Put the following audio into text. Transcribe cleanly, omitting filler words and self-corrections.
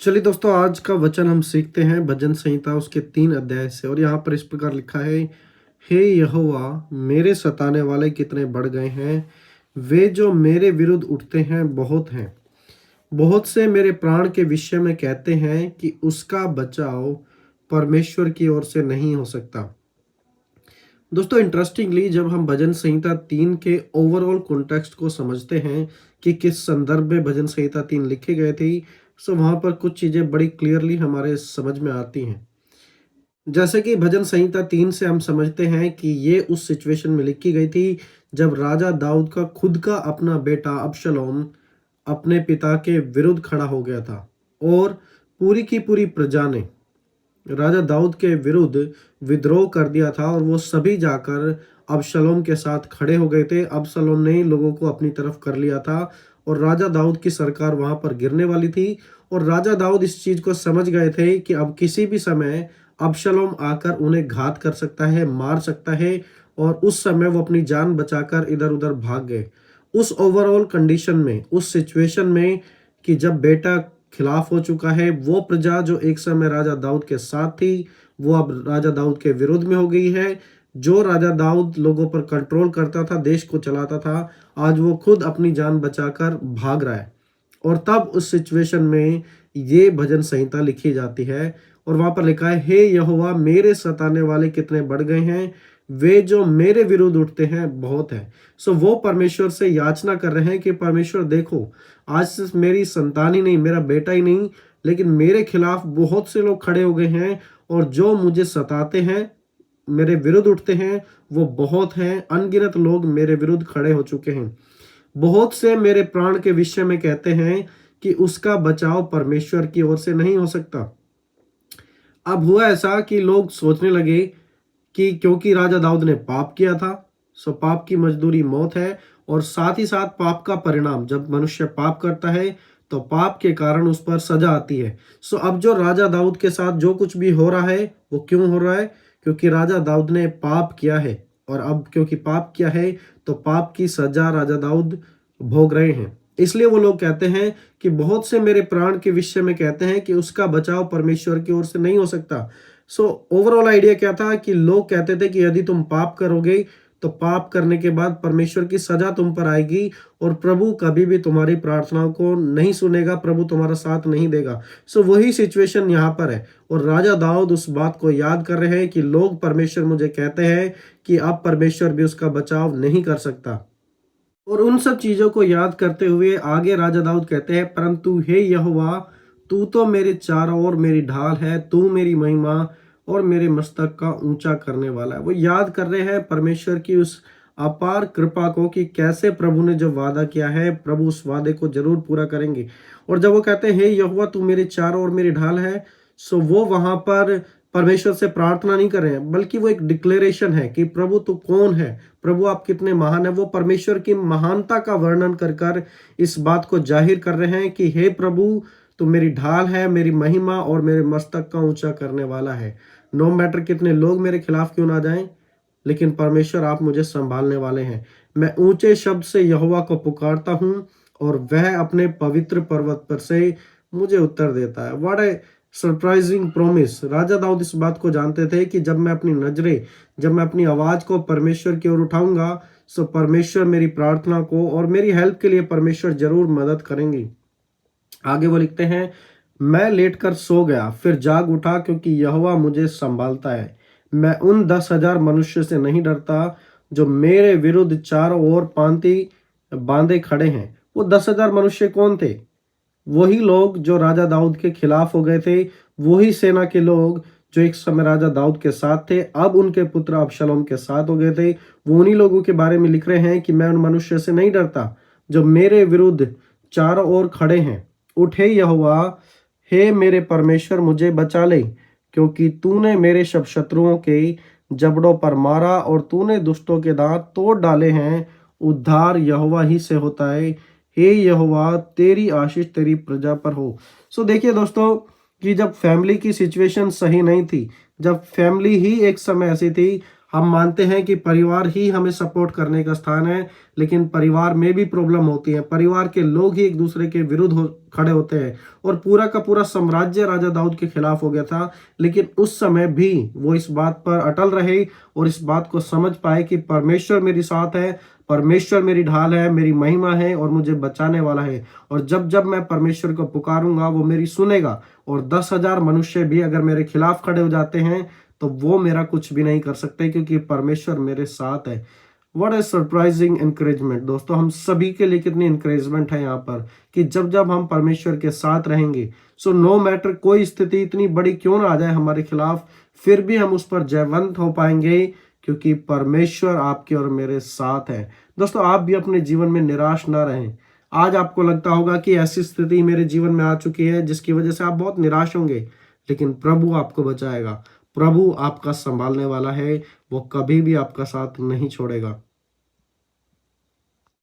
चलिए दोस्तों, आज का वचन हम सीखते हैं भजन संहिता उसके 3 अध्याय से। और यहाँ पर इस प्रकार लिखा है, हे यहोवा, मेरे सताने वाले कितने बढ़ गए हैं, वे जो मेरे विरुद्ध उठते हैं बहुत हैं। बहुत से मेरे प्राण के विषय में कहते हैं कि उसका बचाव परमेश्वर की ओर से नहीं हो सकता। दोस्तों, इंटरेस्टिंगली जब हम भजन संहिता 3 के ओवरऑल कॉन्टेक्स्ट को समझते हैं कि किस संदर्भ में भजन संहिता 3 लिखे गए थे, सो वहां पर कुछ चीजें बड़ी क्लियरली हमारे समझ में आती हैं। जैसे कि भजन संहिता 3 से हम समझते हैं कि ये उस सिचुएशन में लिखी गई थी जब राजा दाऊद का खुद का अपना बेटा अबशलोम अपने पिता के विरुद्ध खड़ा हो गया था। और पूरी की पूरी प्रजा ने राजा दाऊद के विरुद्ध विद्रोह कर दिया था और वो सभी जाकर अबशलोम के साथ खड़े हो गए थे। अबशलोम ने ही लोगों को अपनी तरफ कर लिया था और राजा दाऊद की सरकार वहां पर गिरने वाली थी। और राजा दाऊद इस चीज को समझ गए थे कि अब किसी भी समय अबशलोम आकर उन्हें घात कर सकता है, मार सकता है। और उस समय वो अपनी जान बचाकर इधर उधर भाग गए। उस ओवरऑल कंडीशन में, उस सिचुएशन में कि जब बेटा खिलाफ हो चुका है, वो प्रजा जो एक समय राजा दाऊद के साथ थी, वो अब राजा दाऊद के विरुद्ध में हो गई है। जो राजा दाऊद लोगों पर कंट्रोल करता था, देश को चलाता था, आज वो खुद अपनी जान बचाकर भाग रहा है। और तब उस सिचुएशन में ये भजन संहिता लिखी जाती है और वहां पर लिखा है, हे यहोवा, मेरे सताने वाले कितने बढ़ गए हैं, वे जो मेरे विरुद्ध उठते हैं बहुत है। सो वो परमेश्वर से याचना कर रहे हैं कि परमेश्वर देखो, आज सिर्फ मेरी संतान ही नहीं, मेरा बेटा ही नहीं, लेकिन मेरे खिलाफ बहुत से लोग खड़े हो गए हैं और जो मुझे सताते हैं, मेरे विरुद्ध उठते हैं, वो बहुत हैं। अनगिनत लोग मेरे विरुद्ध खड़े हो चुके हैं। बहुत से मेरे प्राण के विषय में कहते हैं कि उसका बचाव परमेश्वर की ओर से नहीं हो सकता। अब हुआ ऐसा कि लोग सोचने लगे कि क्योंकि राजा दाऊद ने पाप किया था, सो पाप की मजदूरी मौत है। और साथ ही साथ पाप का परिणाम, जब मनुष्य पाप करता है तो पाप के कारण उस पर सजा आती है। सो अब जो राजा दाऊद के साथ जो कुछ भी हो रहा है, वो क्यों हो रहा है? क्योंकि राजा दाऊद ने पाप किया है। और अब क्योंकि पाप किया है तो पाप की सजा राजा दाऊद भोग रहे हैं। इसलिए वो लोग कहते हैं कि बहुत से मेरे प्राण के विषय में कहते हैं कि उसका बचाव परमेश्वर की ओर से नहीं हो सकता। सो ओवरऑल आइडिया क्या था कि लोग कहते थे कि यदि तुम पाप करोगे तो पाप करने के बाद परमेश्वर की सजा तुम पर आएगी और प्रभु कभी भी तुम्हारी प्रार्थनाओं को नहीं सुनेगा, प्रभु तुम्हारा साथ नहीं देगा। सो वही सिचुएशन यहाँ पर है। और राजा दाऊद उस बात को याद कर रहे हैं कि लोग परमेश्वर मुझे कहते हैं कि अब परमेश्वर भी उसका बचाव नहीं कर सकता। और उन सब चीजों को याद करते हुए आगे राजा दाऊद कहते हैं, परंतु हे यहोवा, तू तो मेरे चारों ओर मेरी ढाल है, तू मेरी महिमा और मेरे मस्तक का ऊंचा करने वाला है। वो याद कर रहे हैं परमेश्वर की उस अपार कृपा को कि कैसे प्रभु ने जो वादा किया है, प्रभु उस वादे को जरूर पूरा करेंगे। और जब वो कहते हैं, हे यहोवा, तू मेरे चारों ओर मेरी ढाल है, सो वो वहां पर परमेश्वर से प्रार्थना नहीं कर रहे हैं, बल्कि वो एक डिक्लेरेशन है कि प्रभु तू कौन है, प्रभु आप कितने महान है। वो परमेश्वर की महानता का वर्णन कर कर इस बात को जाहिर कर रहे हैं कि हे प्रभु, तू मेरी ढाल है, मेरी महिमा और मेरे मस्तक का ऊंचा करने वाला है। नो मैटर कितने लोग मेरे खिलाफ क्यों ना जाएं, लेकिन परमेश्वर आप मुझे संभालने वाले हैं। मैं ऊंचे शब्द से यहोवा को पुकारता हूँ और वह अपने पवित्र पर्वत पर से मुझे उत्तर देता है। What a surprising promise. राजा दाऊद इस बात को जानते थे कि जब मैं अपनी नजरें, जब मैं अपनी आवाज को परमेश्वर की ओर उठाऊंगा, सो परमेश्वर मेरी प्रार्थना को और मेरी हेल्प के लिए परमेश्वर जरूर मदद करेंगी। आगे वो लिखते हैं, मैं लेटकर सो गया, फिर जाग उठा, क्योंकि यहोवा मुझे संभालता है। मैं उन 10,000 मनुष्य से नहीं डरता जो मेरे विरुद्ध चारों ओर पांति बांधे खड़े हैं। वो 10,000 मनुष्य कौन थे? वही लोग जो राजा दाऊद के खिलाफ हो गए थे, वही सेना के लोग जो एक समय राजा दाऊद के साथ थे, अब उनके पुत्र अबशलोम के साथ हो गए थे। वो उन्हीं लोगों के बारे में लिख रहे हैं कि मैं उन मनुष्य से नहीं डरता जो मेरे विरुद्ध चारों ओर खड़े हैं। उठे यहोवा, हे मेरे परमेश्वर, मुझे बचा ले, क्योंकि तूने मेरे सब शत्रुओं के जबड़ों पर मारा और तूने दुष्टों के दांत तोड़ डाले हैं। उद्धार यहोवा ही से होता है। हे यहोवा, तेरी आशीष तेरी प्रजा पर हो। सो देखिए दोस्तों, कि जब फैमिली की सिचुएशन सही नहीं थी, जब फैमिली ही एक समय ऐसी थी, हम मानते हैं कि परिवार ही हमें सपोर्ट करने का स्थान है, लेकिन परिवार में भी प्रॉब्लम होती है। परिवार के लोग ही एक दूसरे के विरुद्ध खड़े होते हैं और पूरा का पूरा साम्राज्य राजा दाऊद के खिलाफ हो गया था। लेकिन उस समय भी वो इस बात पर अटल रहे और इस बात को समझ पाए कि परमेश्वर मेरे साथ है, परमेश्वर मेरी ढाल है, मेरी महिमा है और मुझे बचाने वाला है। और जब जब मैं परमेश्वर को पुकारूंगा वो मेरी सुनेगा। और 10,000 मनुष्य भी अगर मेरे खिलाफ खड़े हो जाते हैं तो वो मेरा कुछ भी नहीं कर सकते, क्योंकि परमेश्वर मेरे साथ है। व्हाट ए सरप्राइजिंग इंकरेजमेंट दोस्तों, हम सभी के लिए कितनी इंकरेजमेंट है यहाँ पर कि जब जब हम परमेश्वर के साथ रहेंगे, सो नो मैटर कोई स्थिति इतनी बड़ी क्यों ना आ जाए हमारे खिलाफ, फिर भी हम उस पर जयवंत हो पाएंगे, क्योंकि परमेश्वर आपके और मेरे साथ है। दोस्तों, आप भी अपने जीवन में निराश ना रहें। आज आपको लगता होगा कि ऐसी स्थिति मेरे जीवन में आ चुकी है जिसकी वजह से आप बहुत निराश होंगे, लेकिन प्रभु आपको बचाएगा। प्रभु आपका संभालने वाला है, वो कभी भी आपका साथ नहीं छोड़ेगा।